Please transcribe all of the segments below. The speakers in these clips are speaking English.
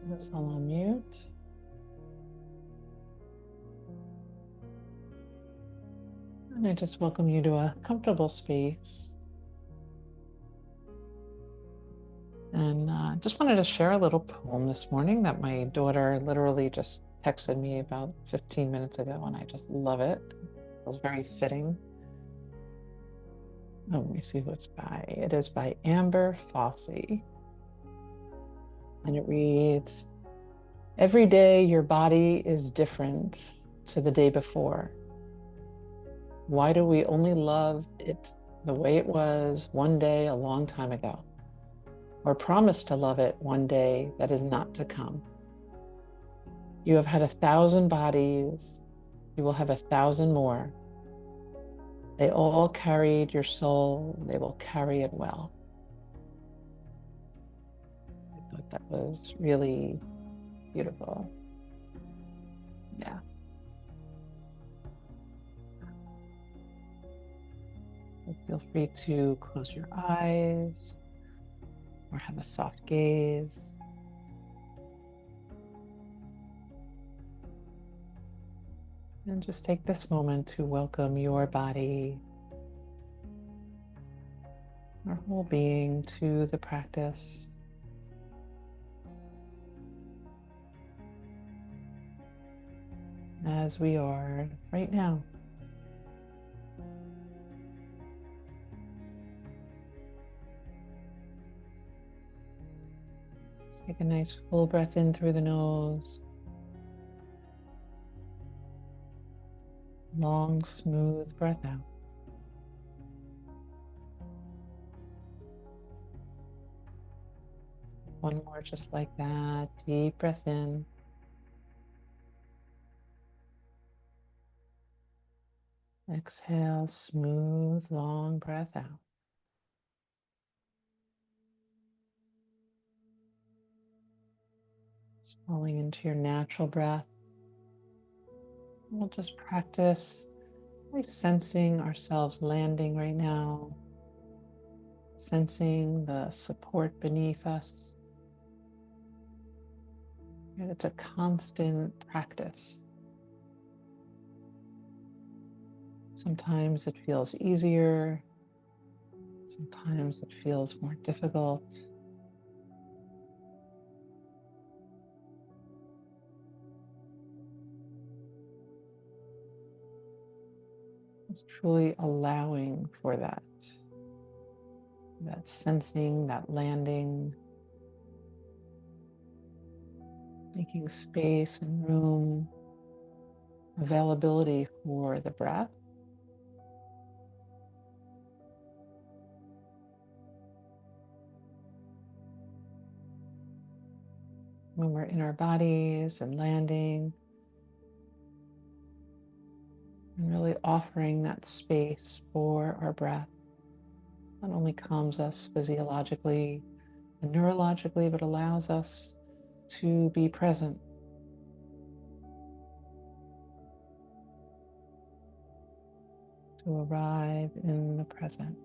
This all on mute. And I just welcome you to a comfortable space. And just wanted to share a little poem this morning that my daughter literally just texted me about 15 minutes ago, and I just love it. It feels very fitting. Oh, let me see who it's by. It is by Amber Fossey. And it reads, "Every day your body is different to the day before. Why do we only love it the way it was one day a long time ago, or promise to love it one day that is not to come? You have had 1,000 bodies, you will have 1,000 more. They all carried your soul, they will carry it well." I thought that was really beautiful. Yeah. So feel free to close your eyes or have a soft gaze. And just take this moment to welcome your body, our whole being, to the practice. As we are right now. Let's take a nice full breath in through the nose. Long, smooth breath out. One more just like that. Deep breath in. Exhale, smooth, long breath out. Just falling into your natural breath. We'll just practice by sensing ourselves landing right now, sensing the support beneath us. And it's a constant practice. Sometimes it feels easier. Sometimes it feels more difficult. It's truly allowing for that sensing, that landing, making space and room, availability for the breath. When we're in our bodies and landing, and really offering that space for our breath. Not only calms us physiologically and neurologically, but allows us to be present. To arrive in the present.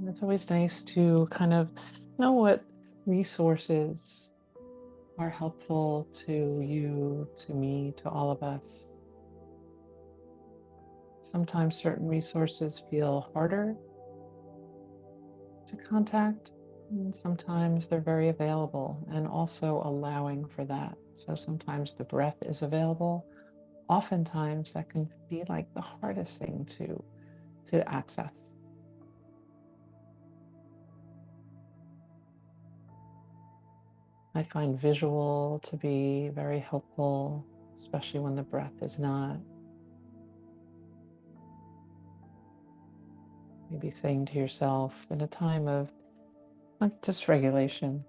And it's always nice to kind of know what resources are helpful to you, to me, to all of us. Sometimes certain resources feel harder to contact, and sometimes they're very available, and also allowing for that. So sometimes the breath is available. Oftentimes that can be like the hardest thing to access. I find visual to be very helpful, especially when the breath is not. Maybe saying to yourself in a time of like dysregulation,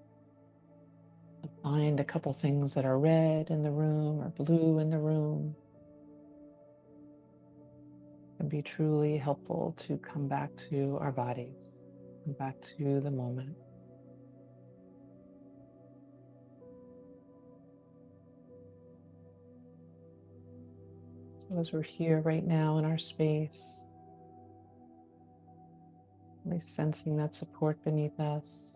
find a couple things that are red in the room or blue in the room. It can be truly helpful to come back to our bodies, come back to the moment. So as we're here right now in our space, really sensing that support beneath us,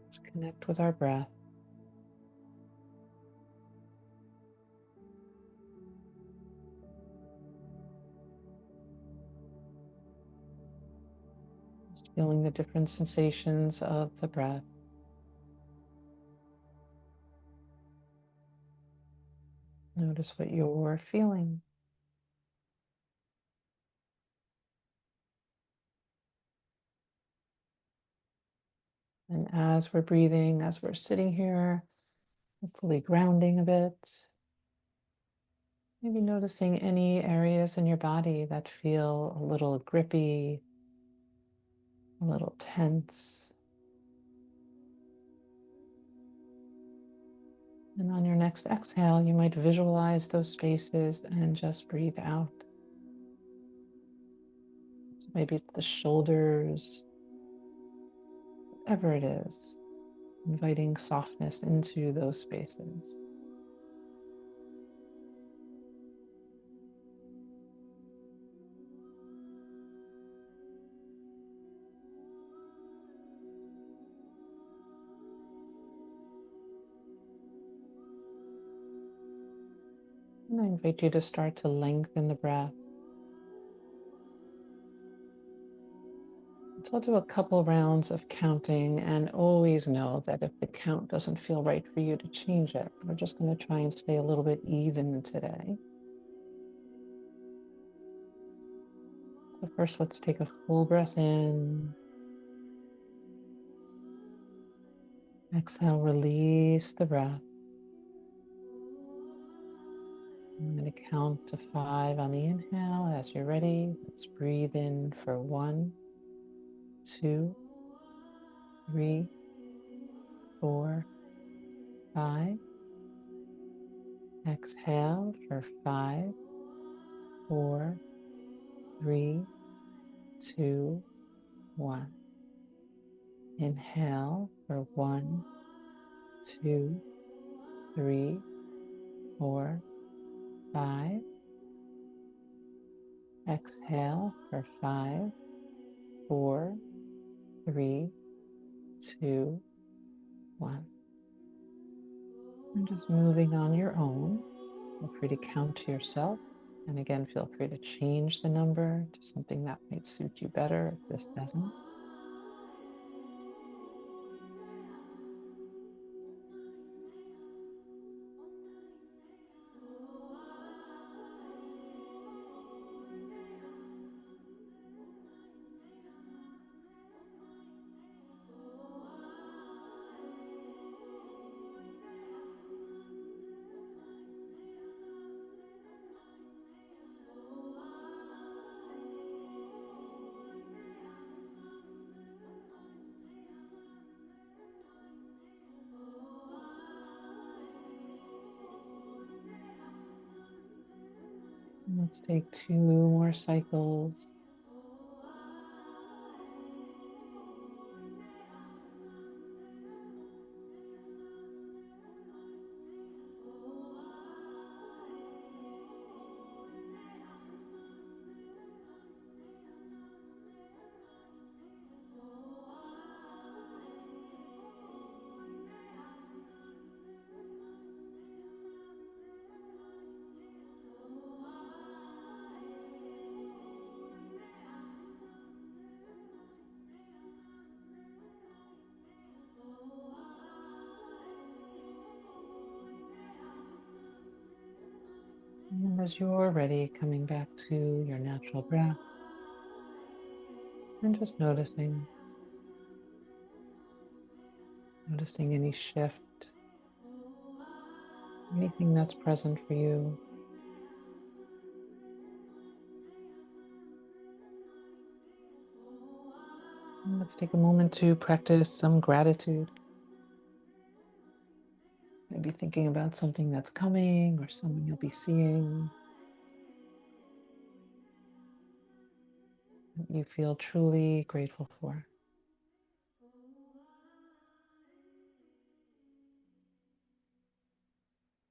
let's connect with our breath. Just feeling the different sensations of the breath. Notice what you're feeling. And as we're breathing, as we're sitting here, hopefully grounding a bit, maybe noticing any areas in your body that feel a little grippy, a little tense. And on your next exhale, you might visualize those spaces and just breathe out. So maybe it's the shoulders, whatever it is, inviting softness into those spaces. And I invite you to start to lengthen the breath. So I'll do a couple rounds of counting, and always know that if the count doesn't feel right for you, to change it. We're just going to try and stay a little bit even today. So first, let's take a full breath in. Exhale, release the breath. I'm going to count to 5 on the inhale. As you're ready, let's breathe in for 1, 2, 3, 4, 5. Exhale for 5, 4, 3, 2, 1. Inhale for 1, 2, 3, 4, 5. Exhale for 5, 4, 3, 2, 1. And just moving on your own. Feel free to count to yourself. And again, feel free to change the number to something that might suit you better if this doesn't. Let's take 2 more cycles. And as you're ready, coming back to your natural breath and just noticing any shift, anything that's present for you. And let's take a moment to practice some gratitude. Maybe thinking about something that's coming or someone you'll be seeing that you feel truly grateful for.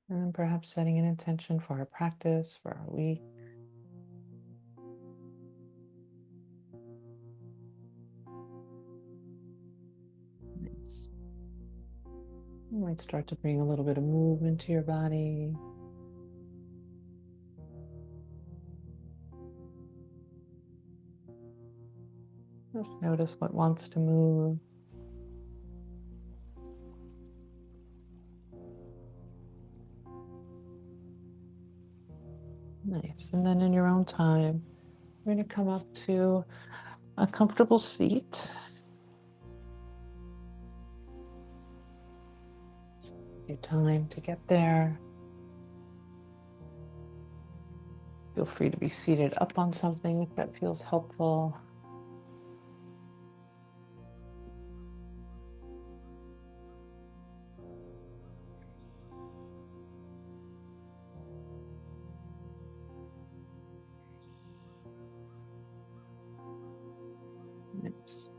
And then perhaps setting an intention for our practice, for our week. Nice. You might start to bring a little bit of movement to your body. Just notice what wants to move. Nice. And then in your own time, we're going to come up to a comfortable seat. Your time to get there. Feel free to be seated up on something if that feels helpful. Nice.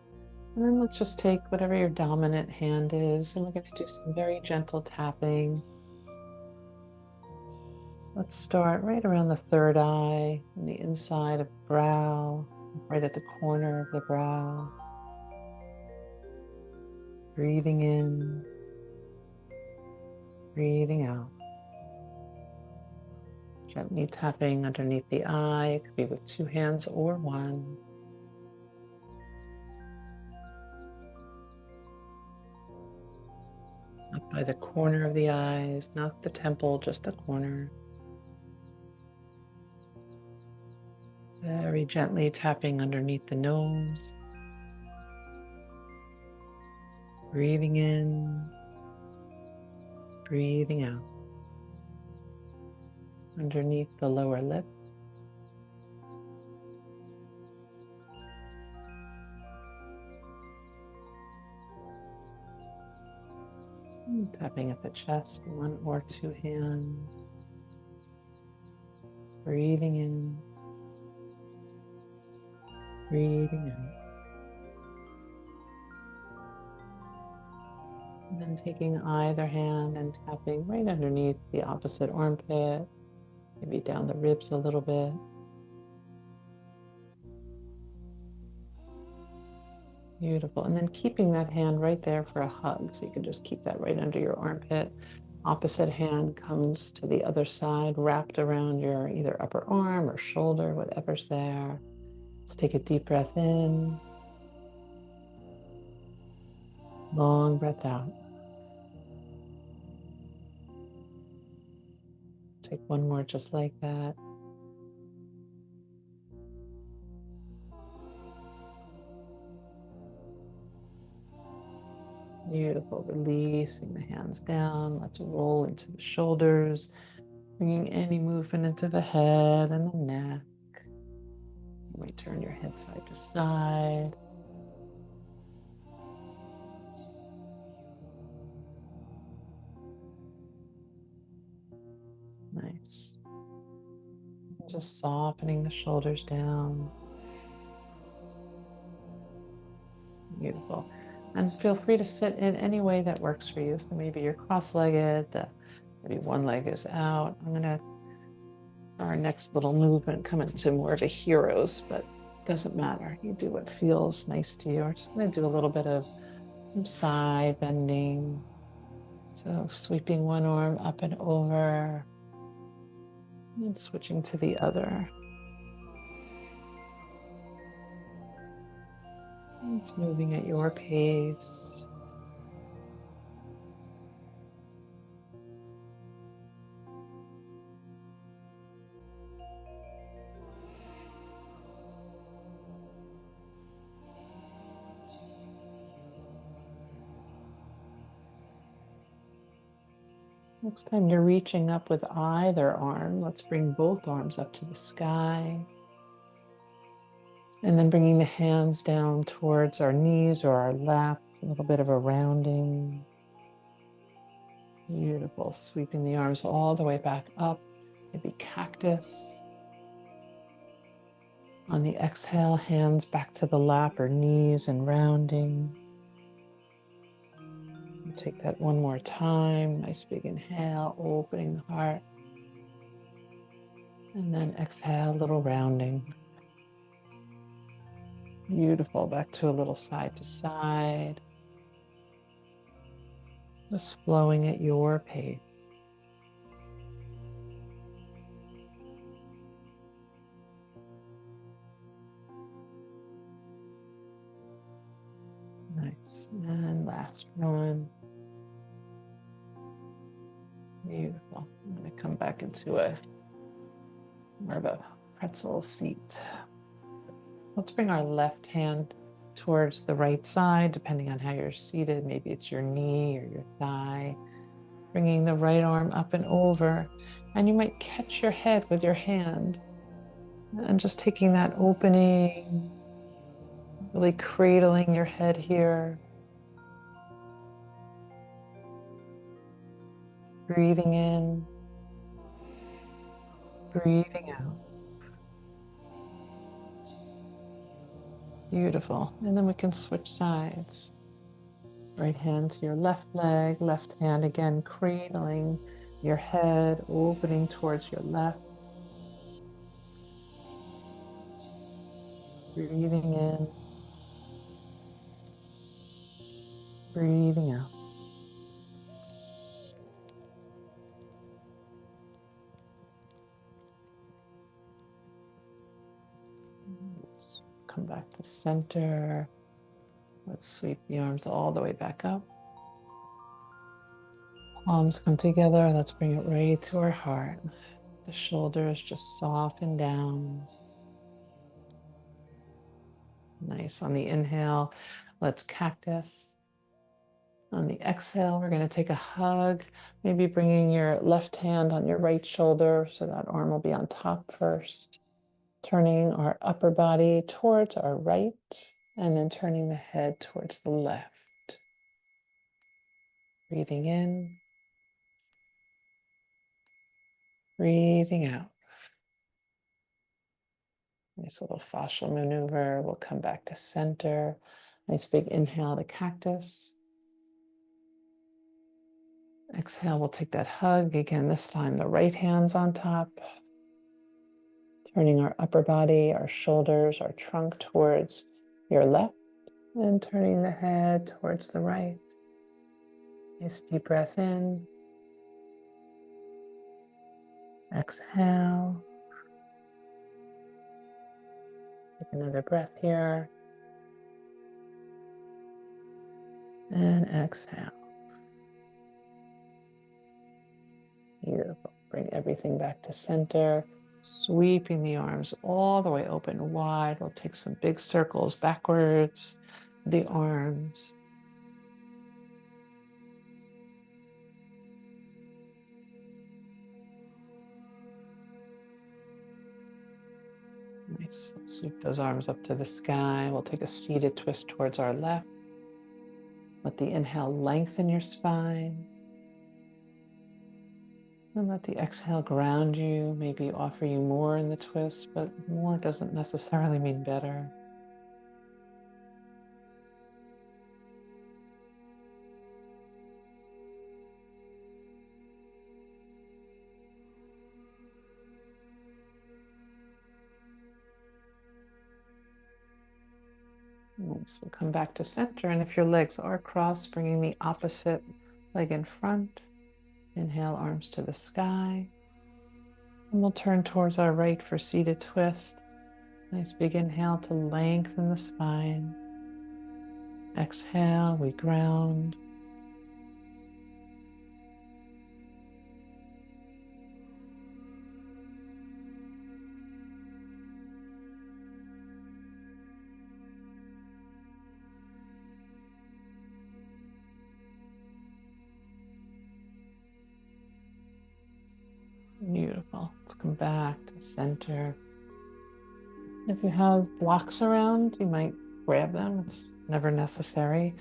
And then let's just take whatever your dominant hand is, and we're going to do some very gentle tapping. Let's start right around the third eye, on the inside of the brow, right at the corner of the brow. Breathing in, breathing out. Gently tapping underneath the eye. It could be with two hands or one. Up by the corner of the eyes, not the temple, just the corner. Very gently tapping underneath the nose. Breathing in, breathing out. Underneath the lower lip. And tapping at the chest, one or two hands. Breathing in, breathing out. And then taking either hand and tapping right underneath the opposite armpit, maybe down the ribs a little bit. Beautiful. And then keeping that hand right there for a hug. So you can just keep that right under your armpit. Opposite hand comes to the other side, wrapped around your either upper arm or shoulder, whatever's there. Let's take a deep breath in. Long breath out. Take one more just like that. Beautiful. Releasing the hands down. Let's roll into the shoulders, bringing any movement into the head and the neck. You might turn your head side to side. Nice. Just softening the shoulders down. Beautiful. And feel free to sit in any way that works for you. So maybe you're cross-legged, maybe one leg is out. I'm gonna, our next little movement, come into more of a heroes, but it doesn't matter. You do what feels nice to you. We're just gonna do a little bit of some side bending. So sweeping one arm up and over and switching to the other. It's moving at your pace. Next time you're reaching up with either arm, let's bring both arms up to the sky. And then bringing the hands down towards our knees or our lap, a little bit of a rounding. Beautiful. Sweeping the arms all the way back up, maybe cactus. On the exhale, hands back to the lap or knees and rounding. Take that one more time. Nice big inhale, opening the heart. And then exhale, a little rounding. Beautiful. Back to a little side to side. Just flowing at your pace. Nice. And last one. Beautiful. I'm going to come back into a more of a pretzel seat. Let's bring our left hand towards the right side, depending on how you're seated. Maybe it's your knee or your thigh. Bringing the right arm up and over. And you might catch your head with your hand. And just taking that opening, really cradling your head here. Breathing in, breathing out. Beautiful. And then we can switch sides. Right hand to your left leg, left hand again cradling your head, opening towards your left. Breathing in, breathing out. Let's come back to center. Let's sweep the arms all the way back up. Palms come together. Let's bring it right to our heart. The shoulders just soften down. Nice. On the inhale, let's cactus. On the exhale, we're going to take a hug, maybe bringing your left hand on your right shoulder so that arm will be on top first. Turning our upper body towards our right and then turning the head towards the left. Breathing in, breathing out. Nice little fascial maneuver. We'll come back to center. Nice big inhale to cactus. Exhale, we'll take that hug. Again, this time the right hand's on top. Turning our upper body, our shoulders, our trunk towards your left and turning the head towards the right. Nice deep breath in. Exhale. Take another breath here. And exhale. Beautiful. Bring everything back to center. Sweeping the arms all the way open wide. We'll take some big circles backwards. The arms. Nice. Let's sweep those arms up to the sky. We'll take a seated twist towards our left. Let the inhale lengthen your spine. And let the exhale ground you, maybe offer you more in the twist, but more doesn't necessarily mean better. Nice. We'll come back to center, and if your legs are crossed, bringing the opposite leg in front. Inhale, arms to the sky. And we'll turn towards our right for seated twist. Nice big inhale to lengthen the spine. Exhale, we ground. Beautiful. Let's come back to center. If you have blocks around, you might grab them. It's never necessary,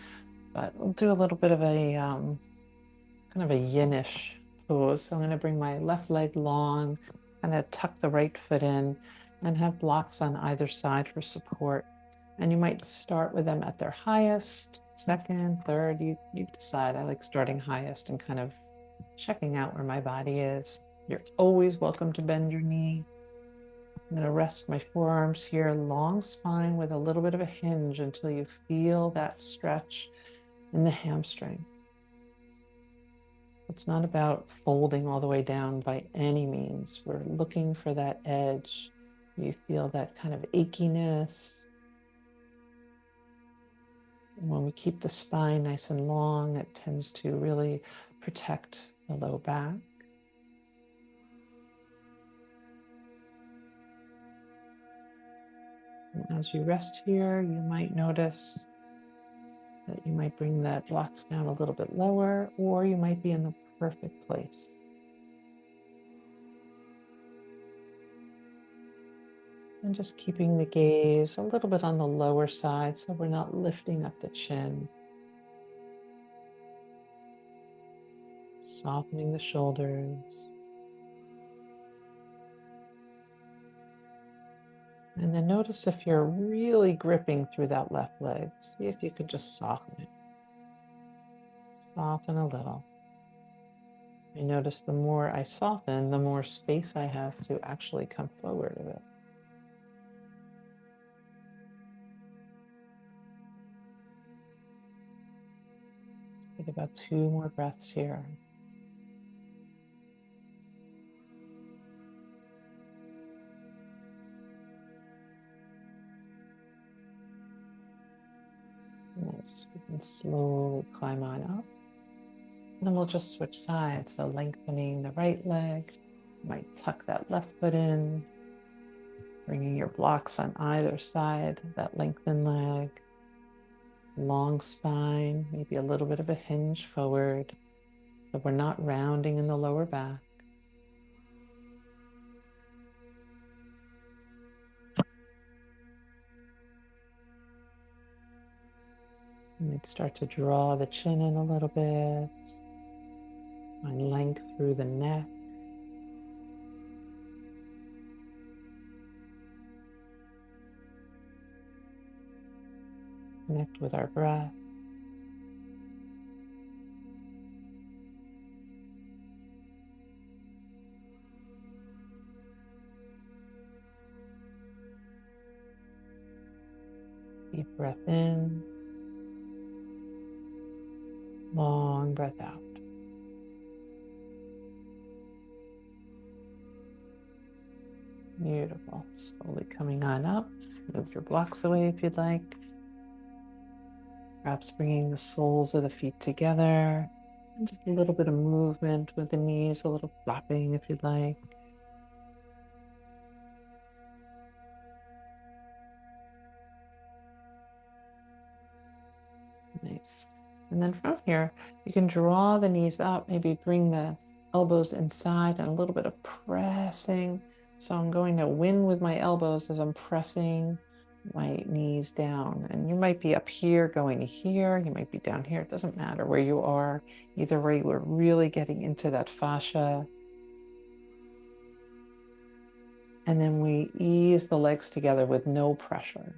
but we'll do a little bit of a kind of a yin-ish pose. So I'm going to bring my left leg long, kind of tuck the right foot in, and have blocks on either side for support. And you might start with them at their highest, second, third, you decide. I like starting highest and kind of checking out where my body is. You're always welcome to bend your knee. I'm going to rest my forearms here, long spine with a little bit of a hinge until you feel that stretch in the hamstring. It's not about folding all the way down by any means. We're looking for that edge. You feel that kind of achiness. And when we keep the spine nice and long, it tends to really protect the low back. And as you rest here, you might notice that you might bring that blocks down a little bit lower, or you might be in the perfect place. And just keeping the gaze a little bit on the lower side so we're not lifting up the chin. Softening the shoulders. And then notice if you're really gripping through that left leg. See if you could just soften it. Soften a little. I notice the more I soften, the more space I have to actually come forward a bit. Take about 2 more breaths here. Nice. We can slowly climb on up. And then we'll just switch sides. So lengthening the right leg. You might tuck that left foot in. Bringing your blocks on either side of that lengthened leg. Long spine, maybe a little bit of a hinge forward. So we're not rounding in the lower back. You might start to draw the chin in a little bit. Find length through the neck. Connect with our breath. Deep breath in. Long breath out. Beautiful. Slowly coming on up. Move your blocks away if you'd like. Perhaps bringing the soles of the feet together. And just a little bit of movement with the knees, a little flopping if you'd like. Nice. And then from here, you can draw the knees up, maybe bring the elbows inside and a little bit of pressing. So I'm going to win with my elbows as I'm pressing my knees down. And you might be up here going to here. You might be down here. It doesn't matter where you are. Either way, we're really getting into that fascia. And then we ease the legs together with no pressure.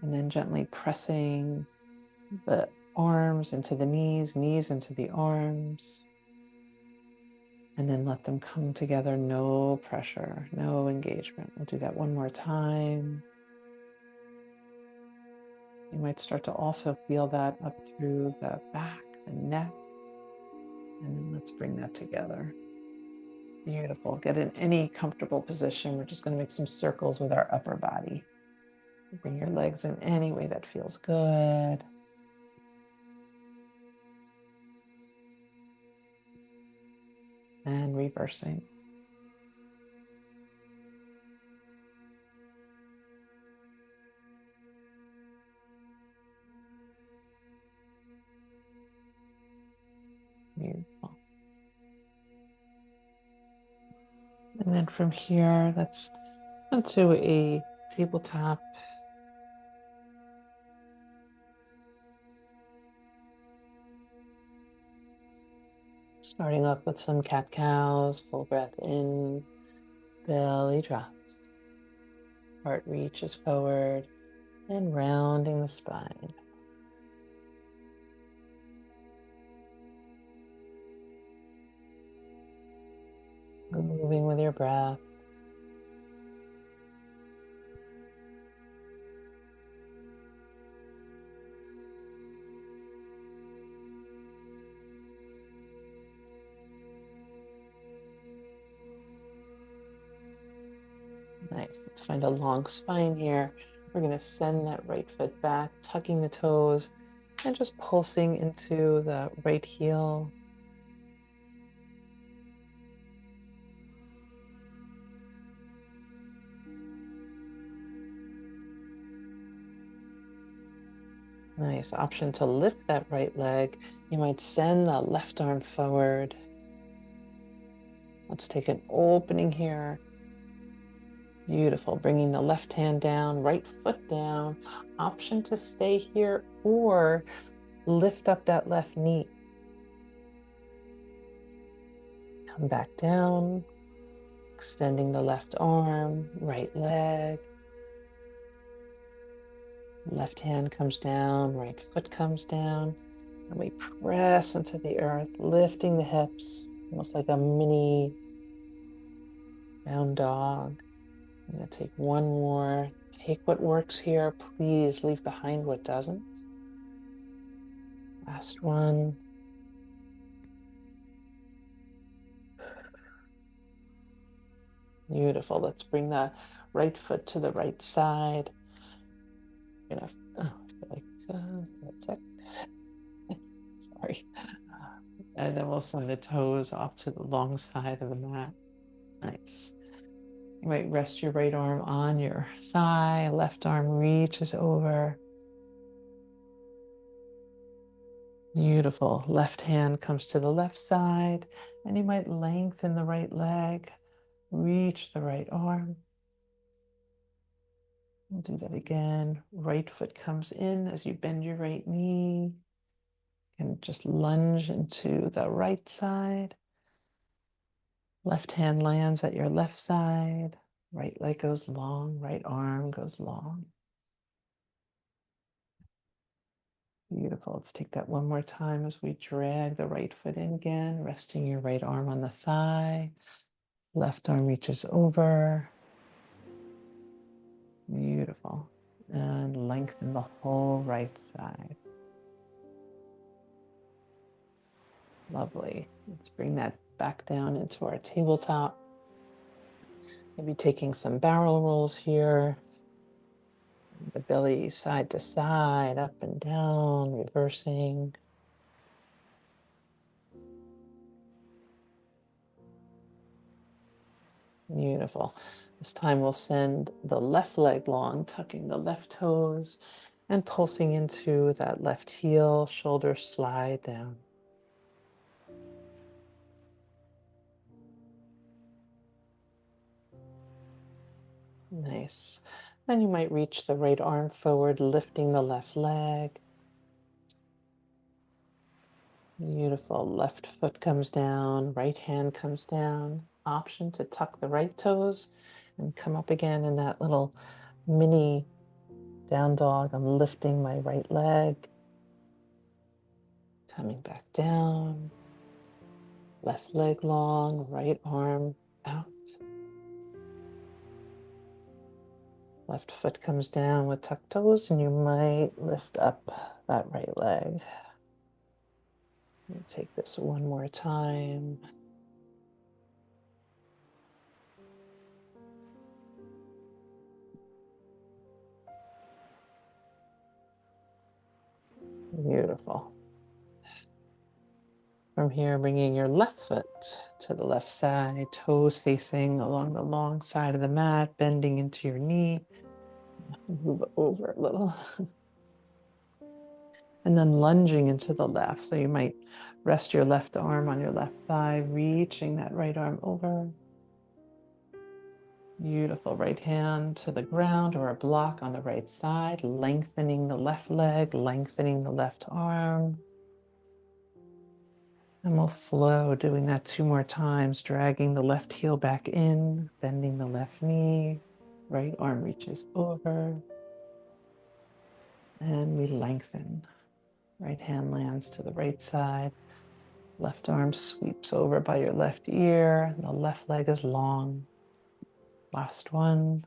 And then gently pressing the arms into the knees, knees into the arms. And then let them come together, no pressure, no engagement. We'll do that one more time. You might start to also feel that up through the back, the neck. And then let's bring that together. Beautiful. Get in any comfortable position. We're just going to make some circles with our upper body. Bring your legs in any way that feels good. And reversing. Beautiful. And then from here, let's go to a tabletop. Starting off with some cat-cows, full breath in, belly drops. Heart reaches forward and rounding the spine. your breath. Nice. Let's find a long spine here. We're going to send that right foot back, tucking the toes and just pulsing into the right heel. Nice. Option to lift that right leg. You might send the left arm forward. Let's take an opening here. Beautiful. Bringing the left hand down, right foot down. Option to stay here or lift up that left knee. Come back down, extending the left arm, right leg. Left hand comes down, right foot comes down, and we press into the earth, lifting the hips, almost like a mini down dog. I'm going to take one more. Take what works here. Please leave behind what doesn't. Last one. Beautiful. Let's bring the right foot to the right side. I feel like that's it. Sorry. And then we'll send the toes off to the long side of the mat. Nice. You might rest your right arm on your thigh, left arm reaches over. Beautiful. Left hand comes to the left side, and you might lengthen the right leg, reach the right arm. We'll do that again. Right foot comes in as you bend your right knee. And just lunge into the right side. Left hand lands at your left side. Right leg goes long, right arm goes long. Beautiful. Let's take that one more time as we drag the right foot in again, resting your right arm on the thigh. Left arm reaches over. Beautiful. And lengthen the whole right side. Lovely. Let's bring that back down into our tabletop. Maybe taking some barrel rolls here. The belly side to side, up and down, reversing. Beautiful. This time we'll send the left leg long, tucking the left toes and pulsing into that left heel, shoulders slide down. Nice. Then you might reach the right arm forward, lifting the left leg. Beautiful. Left foot comes down, right hand comes down. Option to tuck the right toes and come up again in that little mini down dog. I'm lifting my right leg, coming back down. Left leg long, right arm out. Left foot comes down with tucked toes, and you might lift up that right leg. Take this one more time. Beautiful. From here, bringing your left foot to the left side, toes facing along the long side of the mat, bending into your knee. Move over a little. And then lunging into the left. So you might rest your left arm on your left thigh, reaching that right arm over. Beautiful. Right hand to the ground or a block on the right side, lengthening the left leg, lengthening the left arm. And we'll flow, doing that 2 more times, dragging the left heel back in, bending the left knee, right arm reaches over, and we lengthen. Right hand lands to the right side, Left arm sweeps over by your left ear. The left leg is long. Last one.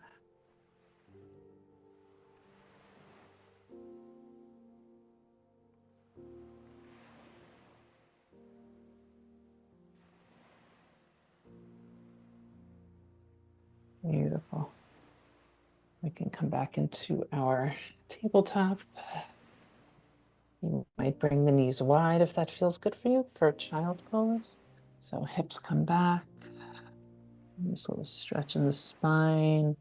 Beautiful. We can come back into our tabletop. You might bring the knees wide if that feels good for you for child pose. So hips come back. Just a little stretch in the spine.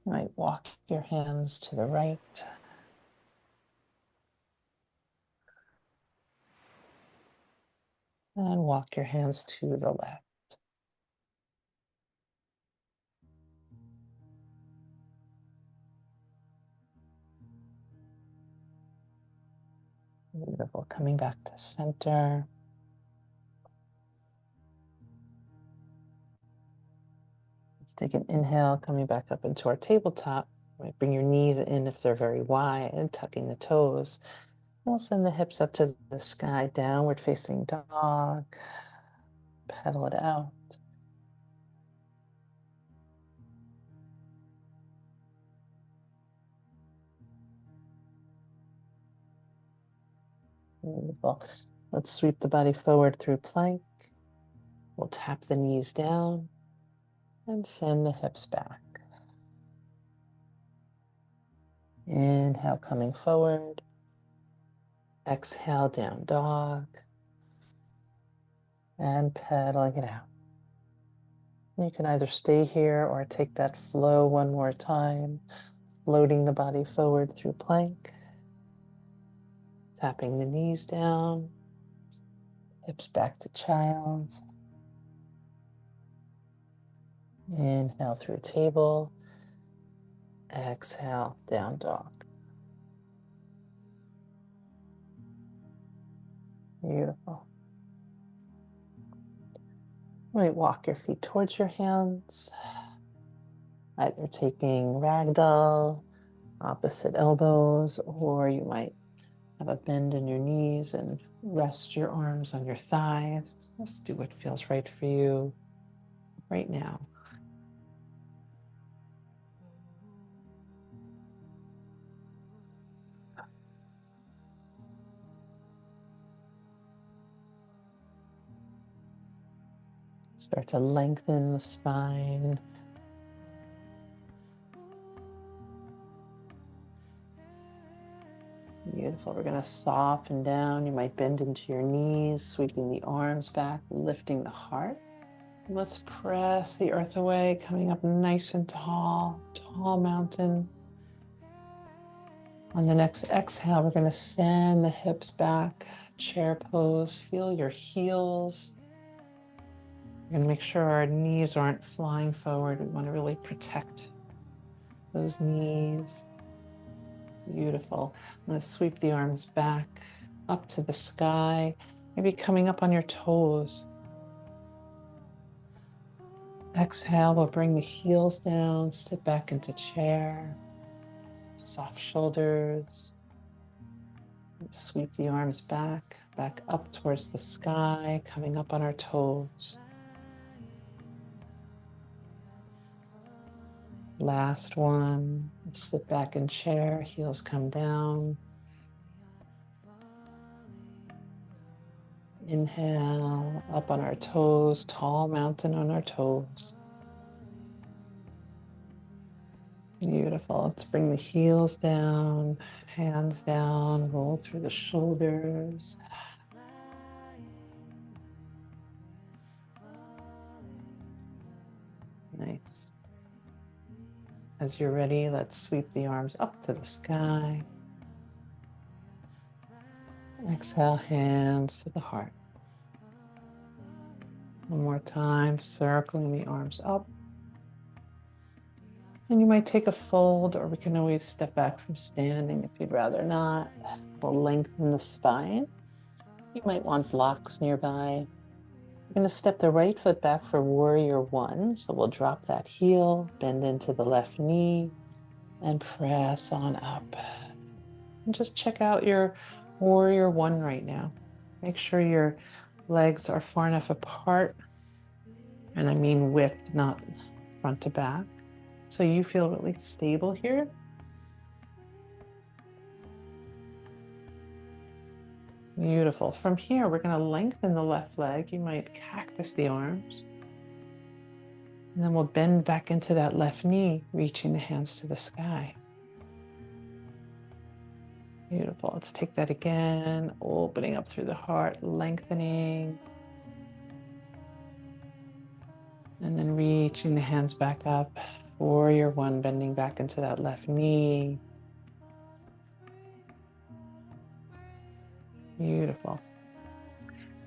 You might walk your hands to the right. And walk your hands to the left. Beautiful. Coming back to center. Let's take an inhale, coming back up into our tabletop. You might bring your knees in if they're very wide and tucking the toes. We'll send the hips up to the sky, downward facing dog. Pedal it out. Beautiful. Let's sweep the body forward through plank. We'll tap the knees down and send the hips back. Inhale, coming forward. Exhale, down dog. And pedaling it out. You can either stay here or take that flow one more time, floating the body forward through plank, tapping the knees down, hips back to child's. Inhale through table, exhale, down dog. Beautiful. You might walk your feet towards your hands, either taking ragdoll, opposite elbows, or you might have a bend in your knees and rest your arms on your thighs. Just do what feels right for you right now. Start to lengthen the spine. Beautiful. We're going to soften down. You might bend into your knees, sweeping the arms back, lifting the heart. Let's press the earth away, coming up nice and tall, tall mountain. On the next exhale, we're going to send the hips back, chair pose. Feel your heels. We're going to make sure our knees aren't flying forward. We want to really protect those knees. Beautiful. I'm going to sweep the arms back up to the sky, maybe coming up on your toes. Exhale, we'll bring the heels down, sit back into chair, soft shoulders. Sweep the arms back up towards the sky, coming up on our toes. Last one. Sit back in chair, heels come down. Inhale, up on our toes, tall mountain on our toes. Beautiful. Let's bring the heels down, hands down, roll through the shoulders. Nice. As you're ready, let's sweep the arms up to the sky. Exhale, hands to the heart. One more time, circling the arms up. And you might take a fold, or we can always step back from standing if you'd rather not. We'll lengthen the spine. You might want blocks nearby. We're going to step the right foot back for warrior one. So we'll drop that heel, bend into the left knee, and press on up. And just check out your warrior one right now. Make sure you're legs are far enough apart, and I mean width, not front to back. So you feel really stable here. Beautiful. From here, we're going to lengthen the left leg. You might cactus the arms. And then we'll bend back into that left knee, reaching the hands to the sky. Beautiful. Let's take that again, opening up through the heart, lengthening. And then reaching the hands back up. Warrior one, bending back into that left knee. Beautiful.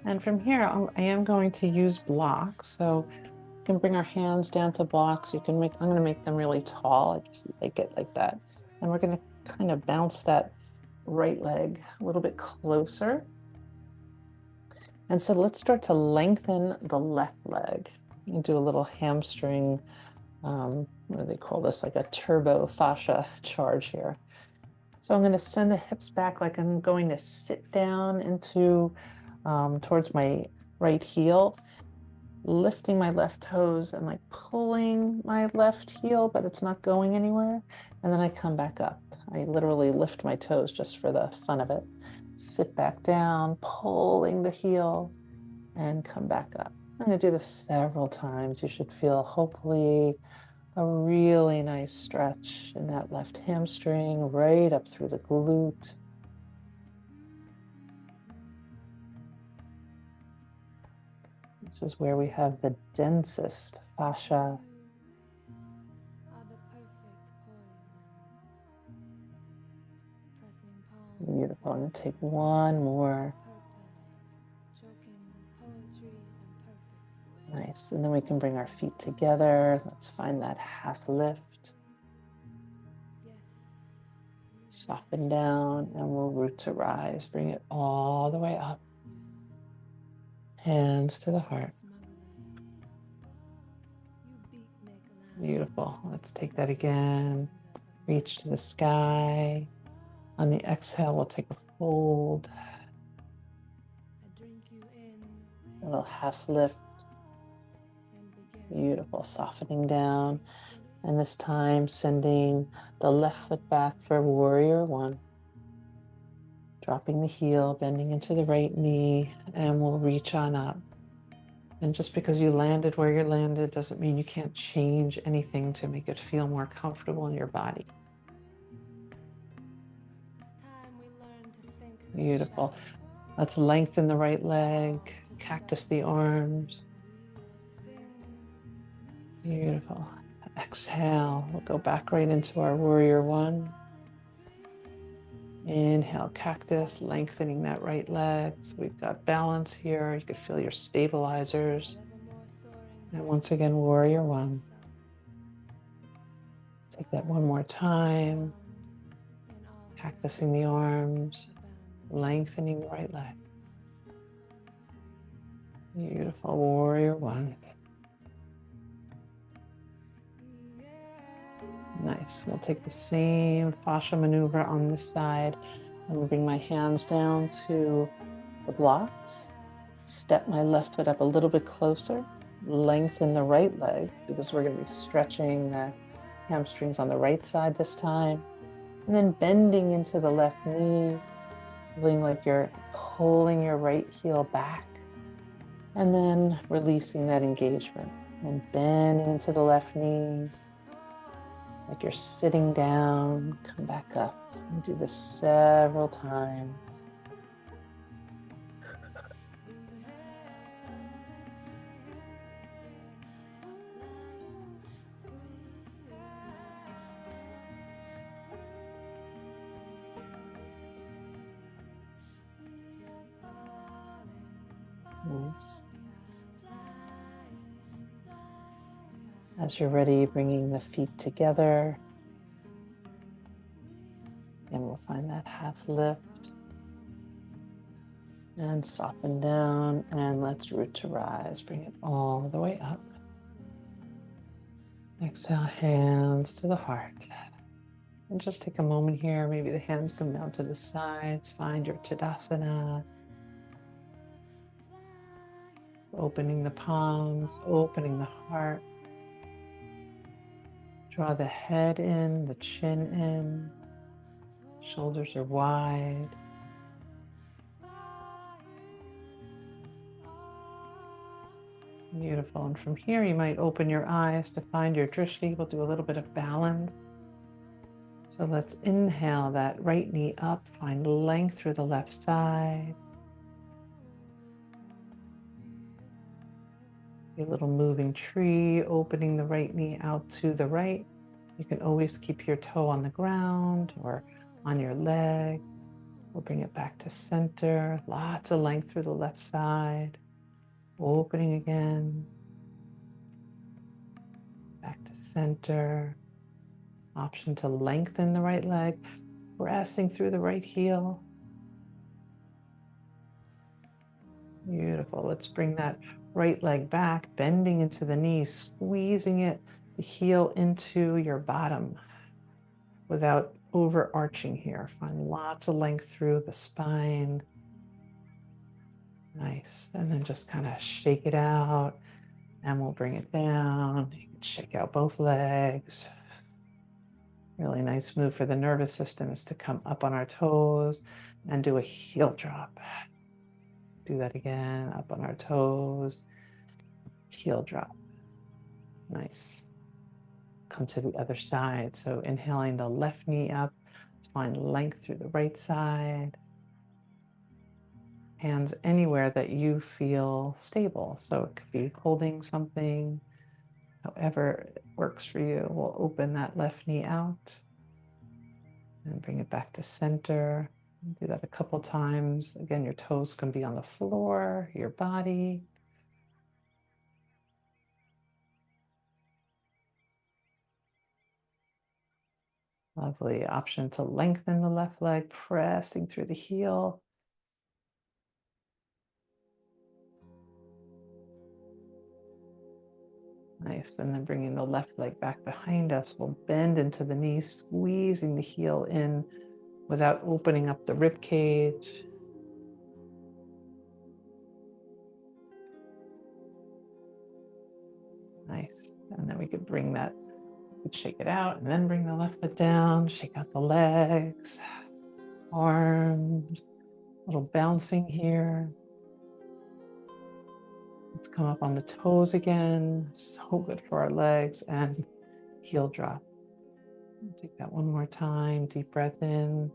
And from here, I am going to use blocks. So we can bring our hands down to blocks. I'm going to make them really tall. I just like it like that. And we're going to kind of bounce that right leg a little bit closer. And so let's start to lengthen the left leg. You do a little hamstring, what do they call this? Like a turbo fascia charge here. So I'm going to send the hips back like I'm going to sit down into towards my right heel, lifting my left toes and like pulling my left heel, but it's not going anywhere. And then I come back up. I literally lift my toes just for the fun of it. Sit back down, pulling the heel, and come back up. I'm going to do this several times. You should feel hopefully a really nice stretch in that left hamstring, right up through the glute. This is where we have the densest fascia. Beautiful. I'm going to take one more. Nice. And then we can bring our feet together. Let's find that half lift. Soften down and we'll root to rise. Bring it all the way up. Hands to the heart. Beautiful. Let's take that again. Reach to the sky. On the exhale, we'll take a fold. A little half lift. Beautiful. Softening down. And this time, sending the left foot back for warrior one. Dropping the heel, bending into the right knee, and we'll reach on up. And just because you landed where you landed doesn't mean you can't change anything to make it feel more comfortable in your body. Beautiful. Let's lengthen the right leg, cactus the arms. Beautiful. Exhale, we'll go back right into our warrior one. Inhale, cactus, lengthening that right leg. So we've got balance here. You could feel your stabilizers. And once again, warrior one. Take that one more time. Cactusing the arms, lengthening the right leg. Beautiful, warrior one. Nice. We'll take the same fascia maneuver on this side. I'm going to bring my hands down to the blocks. Step my left foot up a little bit closer. Lengthen the right leg because we're going to be stretching the hamstrings on the right side this time. And then bending into the left knee, feeling like you're pulling your right heel back. And then releasing that engagement. And bending into the left knee. Like you're sitting down, come back up. And do this several times. Nice. As you're ready, bringing the feet together. And we'll find that half lift. And soften down. And let's root to rise. Bring it all the way up. Exhale, hands to the heart. And just take a moment here. Maybe the hands come down to the sides. Find your Tadasana. opening the palms, opening the heart. Draw the head in, the chin in. Shoulders are wide. Beautiful. And from here, you might open your eyes to find your drishti. We'll do a little bit of balance. So let's inhale that right knee up, find length through the left side. A little moving tree, opening the right knee out to the right. You can always keep your toe on the ground or on your leg. We'll bring it back to center. Lots of length through the left side. Opening again. Back to center. Option to lengthen the right leg, pressing through the right heel. Beautiful. Let's bring that right leg back, bending into the knees, squeezing it, the heel into your bottom without overarching here. Find lots of length through the spine. Nice. And then just kind of shake it out and we'll bring it down. You can shake out both legs. Really nice move for the nervous system is to come up on our toes and do a heel drop. Do that again, up on our toes, heel drop. Nice. Come to the other side. So inhaling the left knee up, let's find length through the right side. Hands anywhere that you feel stable. So it could be holding something, however it works for you. We'll open that left knee out and bring it back to center. Do that a couple times. Again, your toes can be on the floor, your body. Lovely option to lengthen the left leg, pressing through the heel. Nice, and then bringing the left leg back behind us. We'll bend into the knee, squeezing the heel in without opening up the rib cage. Nice, and then we could bring that, shake it out, and then bring the left foot down, shake out the legs, arms, a little bouncing here. Let's come up on the toes again. So good for our legs and heel drop. Take that one more time. Deep breath in.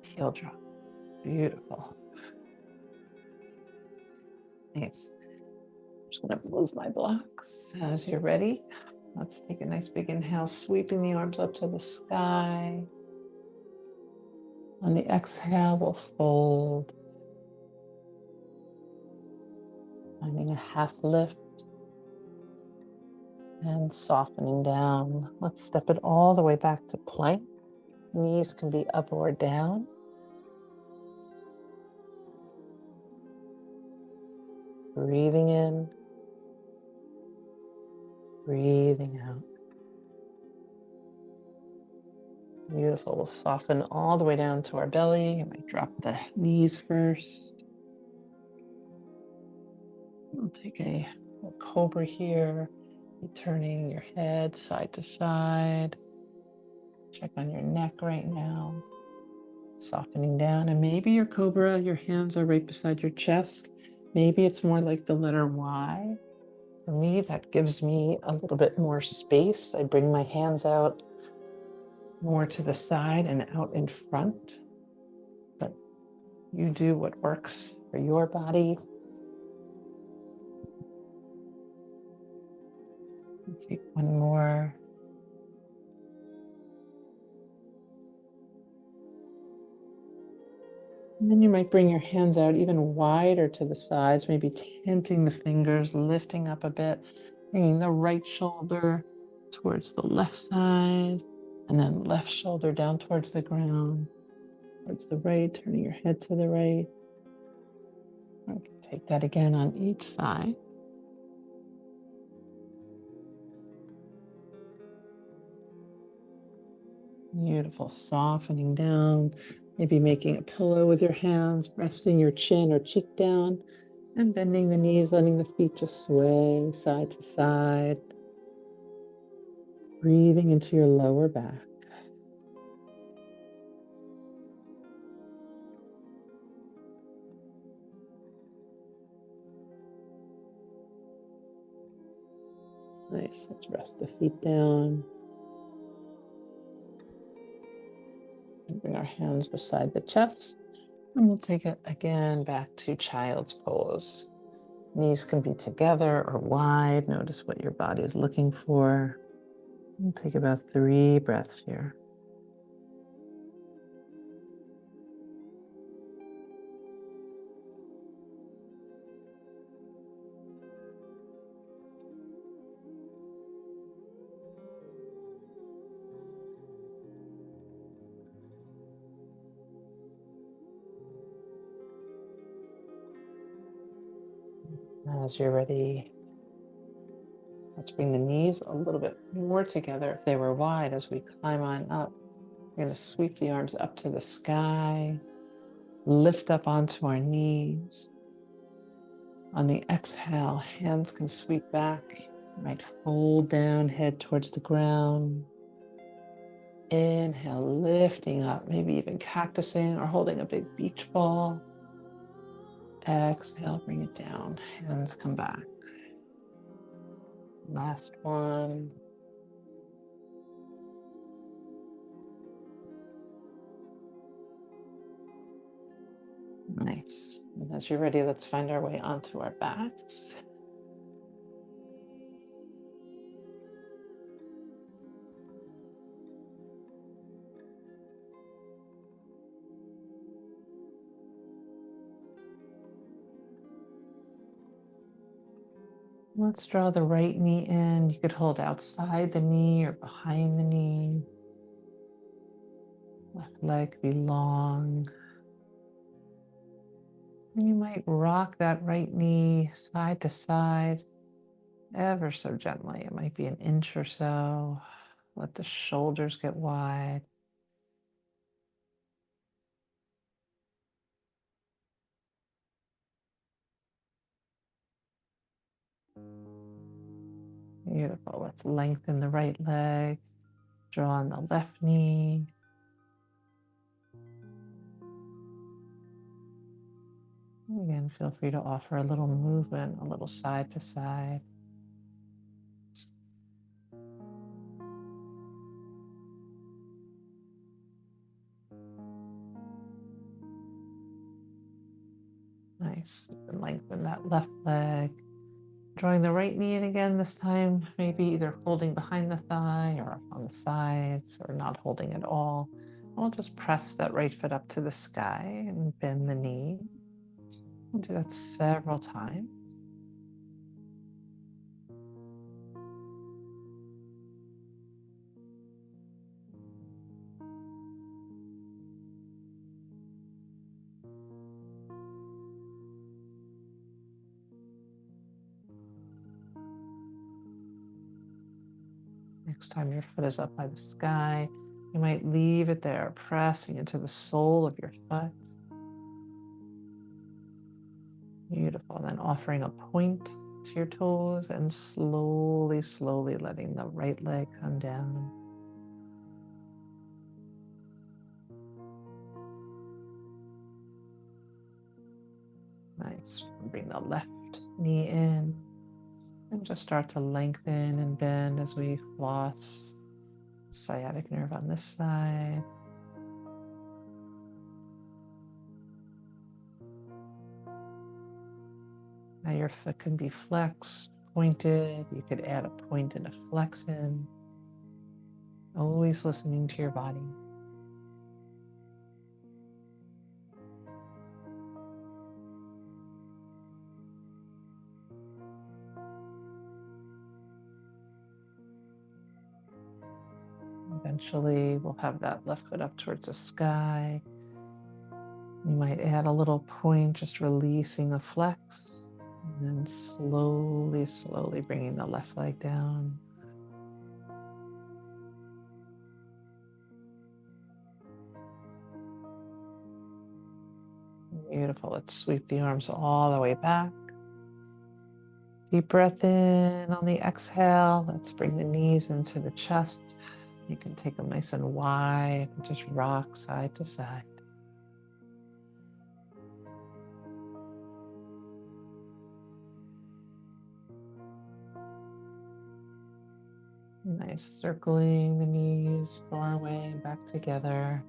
Heel drop. Beautiful. Nice. I'm just going to move my blocks as you're ready. Let's take a nice big inhale, sweeping the arms up to the sky. On the exhale, we'll fold. Finding a half lift and softening down. Let's step it all the way back to plank. Knees can be up or down. Breathing in, breathing out. Beautiful. We'll soften all the way down to our belly. You might drop the knees first. We'll take a cobra here. You're turning your head side to side. Check on your neck right now. Softening down. And maybe your cobra, your hands are right beside your chest. Maybe it's more like the letter Y. For me, that gives me a little bit more space. I bring my hands out more to the side and out in front. But you do what works for your body. Let's take one more. And then you might bring your hands out even wider to the sides, maybe tenting the fingers, lifting up a bit, bringing the right shoulder towards the left side, and then left shoulder down towards the ground, towards the right, turning your head to the right. Okay, take that again on each side. Beautiful, softening down, maybe making a pillow with your hands, resting your chin or cheek down, And bending the knees, letting the feet just sway side to side. Breathing into your lower back. Nice. Let's rest the feet down. And bring our hands beside the chest. And we'll take it again back to child's pose. Knees can be together or wide. Notice what your body is looking for. We'll take about 3 breaths here. As you're ready, let's bring the knees a little bit more together if they were wide as we climb on up. We're going to sweep the arms up to the sky, lift up onto our knees. On the exhale, hands can sweep back. You might fold down, head towards the ground. Inhale, lifting up, maybe even cactusing or holding a big beach ball. Exhale, bring it down. Hands come back. Last one. Nice. And as you're ready, let's find our way onto our backs. Let's draw the right knee in. You could hold outside the knee or behind the knee. Left leg could be long. And you might rock that right knee side to side ever so gently. It might be an inch or so. Let the shoulders get wide. Beautiful. Let's lengthen the right leg. Draw on the left knee. Again, feel free to offer a little movement, a little side to side. Nice. And lengthen that left leg. Drawing the right knee in again, this time maybe either holding behind the thigh or on the sides or not holding at all. I'll just press that right foot up to the sky and bend the knee. We'll do that several times. Next time your foot is up by the sky, you might leave it there, pressing into the sole of your foot. Beautiful. And then offering a point to your toes and slowly, slowly letting the right leg come down. Nice. Bring the left knee in and just start to lengthen and bend as we floss. Sciatic nerve on this side. Now your foot can be flexed, pointed. You could add a point and a flex in. Always listening to your body. Eventually, we'll have that left foot up towards the sky. You might add a little point, just releasing the flex, and then slowly, slowly bringing the left leg down. Beautiful. Let's sweep the arms all the way back. Deep breath in on the exhale. Let's bring the knees into the chest. You can take them nice and wide and just rock side to side. Nice, circling the knees far away and back together.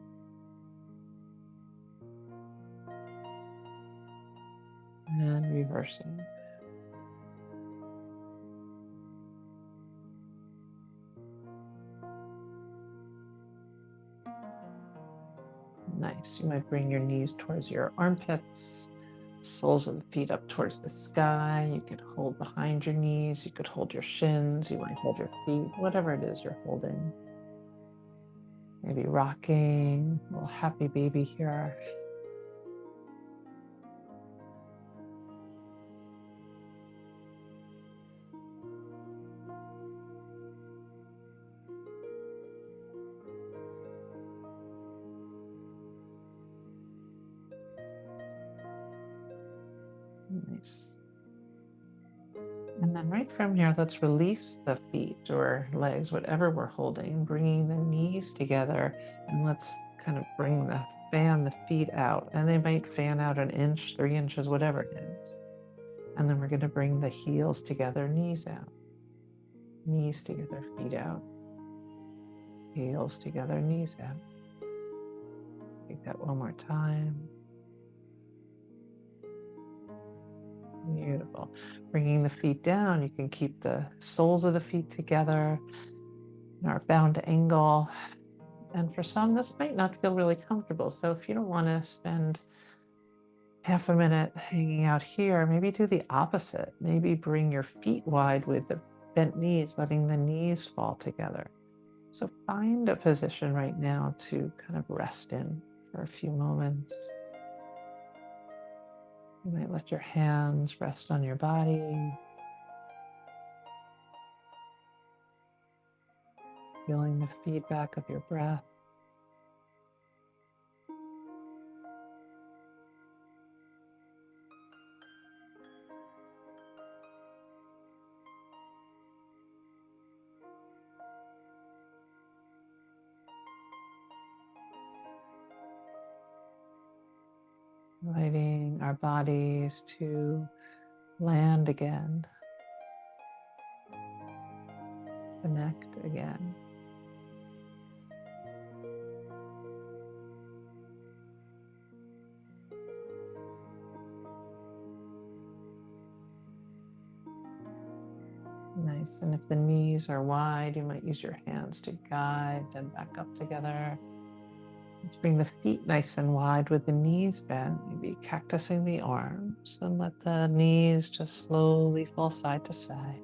And reversing. Nice. You might bring your knees towards your armpits, soles of the feet up towards the sky. You could hold behind your knees. You could hold your shins. You might hold your feet, whatever it is you're holding. Maybe rocking, a little happy baby here. Nice. And then right from here, let's release the feet or legs, whatever we're holding, bringing the knees together, and let's kind of fan the feet out. And they might fan out an inch, 3 inches, whatever it is. And then we're going to bring the heels together, knees out. Knees together, feet out. Heels together, knees out. Take that one more time. Beautiful. Bringing the feet down, you can keep the soles of the feet together in our bound angle. And for some, this might not feel really comfortable. So if you don't want to spend half a minute hanging out here, maybe do the opposite. Maybe bring your feet wide with the bent knees, letting the knees fall together. So find a position right now to kind of rest in for a few moments. You might let your hands rest on your body, feeling the feedback of your breath. Inviting our bodies to land again, connect again. Nice. And if the knees are wide, you might use your hands to guide them back up together. Let's bring the feet nice and wide with the knees bent, maybe cactusing the arms, and let the knees just slowly fall side to side.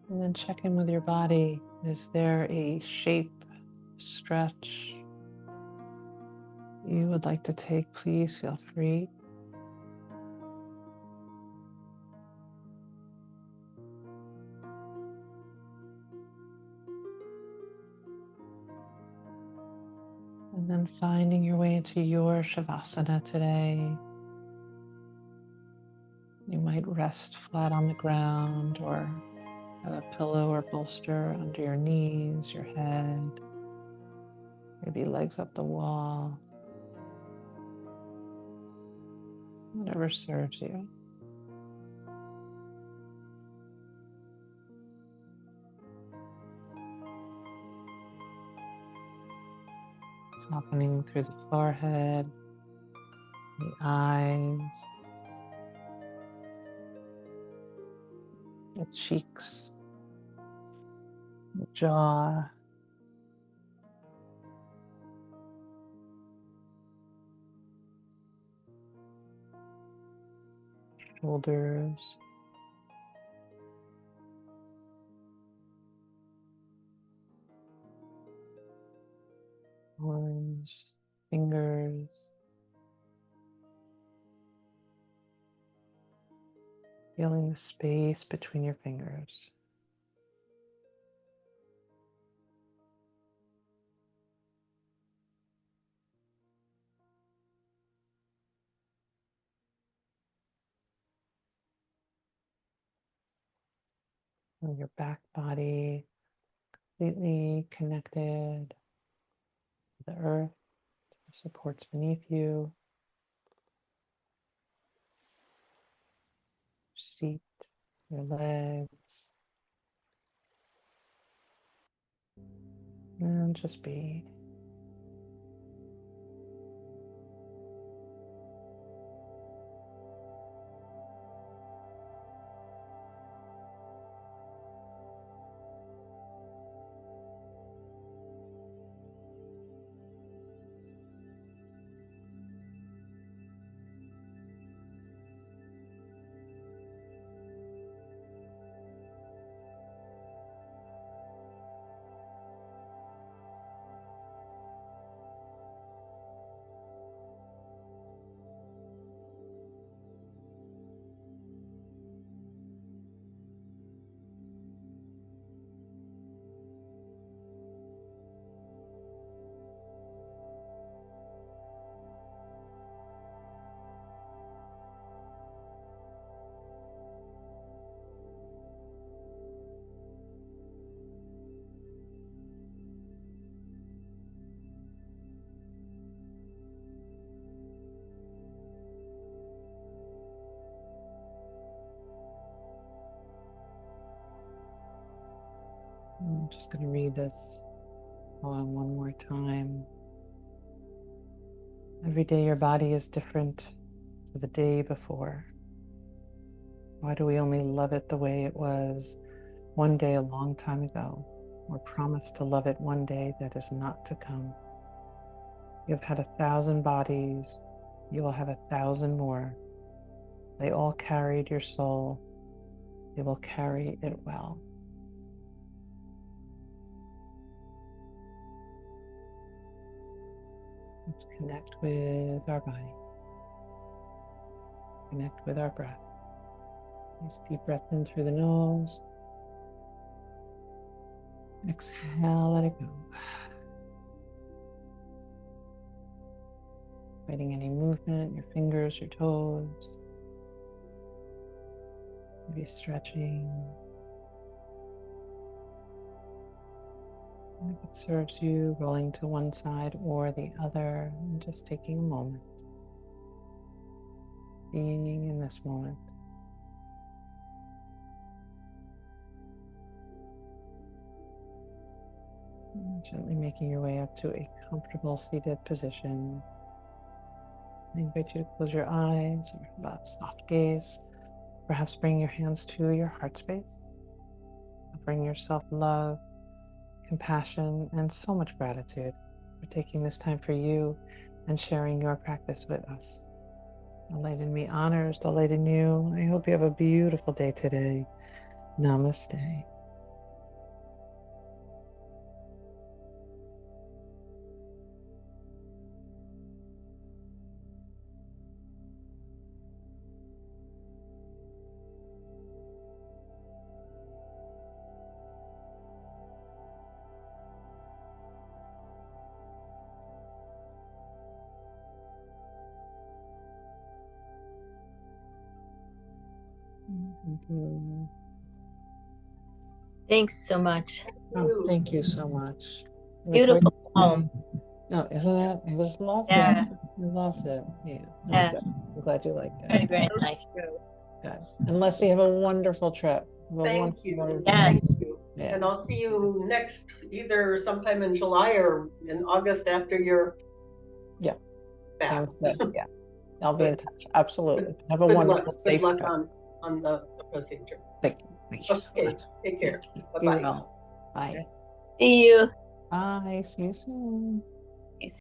And then check in with your body. Is there a shape, stretch you would like to take? Please feel free. And then finding your way into your Shavasana today. You might rest flat on the ground or have a pillow or bolster under your knees, your head, maybe legs up the wall, whatever serves you. Softening through the forehead, the eyes, the cheeks, the jaw, shoulders, arms, fingers, Feeling the space between your fingers. And your back body completely connected to the earth, to the supports beneath you, your seat, your legs, and just be. I'm just going to read this poem one more time. Every day your body is different to the day before. Why do we only love it the way it was one day a long time ago, or promise to love it one day that is not to come? You have had 1,000 bodies, you will have 1,000 more. They all carried your soul, they will carry it well. Let's connect with our body. Connect with our breath. Nice deep breath in through the nose. Exhale, let it go. Fighting any movement, your fingers, your toes. Maybe stretching. And if it serves you, rolling to one side or the other, and just taking a moment. Being in this moment. And gently making your way up to a comfortable seated position. I invite you to close your eyes or about soft gaze. Perhaps bring your hands to your heart space. Bring yourself love, compassion, and so much gratitude for taking this time for you and sharing your practice with us. The light in me honors the light in you. I hope you have a beautiful day today. Namaste. Thank you. Thanks so much. Oh, thank you so much. Beautiful poem. No, isn't it? I just loved Yeah. it. I loved it. Yeah. Yes. I'm glad you liked it. Very, very nice. Good. And Leslie, have a wonderful trip. Thank you. Yes. Thank you. Yeah. And I'll see you next, either sometime in July or in August after you're back. Sounds good. Yeah. I'll be in touch. Absolutely. Have a Good wonderful, luck. safe Good luck trip. on the procedure. Thank you. Thank you so Okay, much. take care. Be Bye-bye. well. Bye. See you. Bye. See you soon.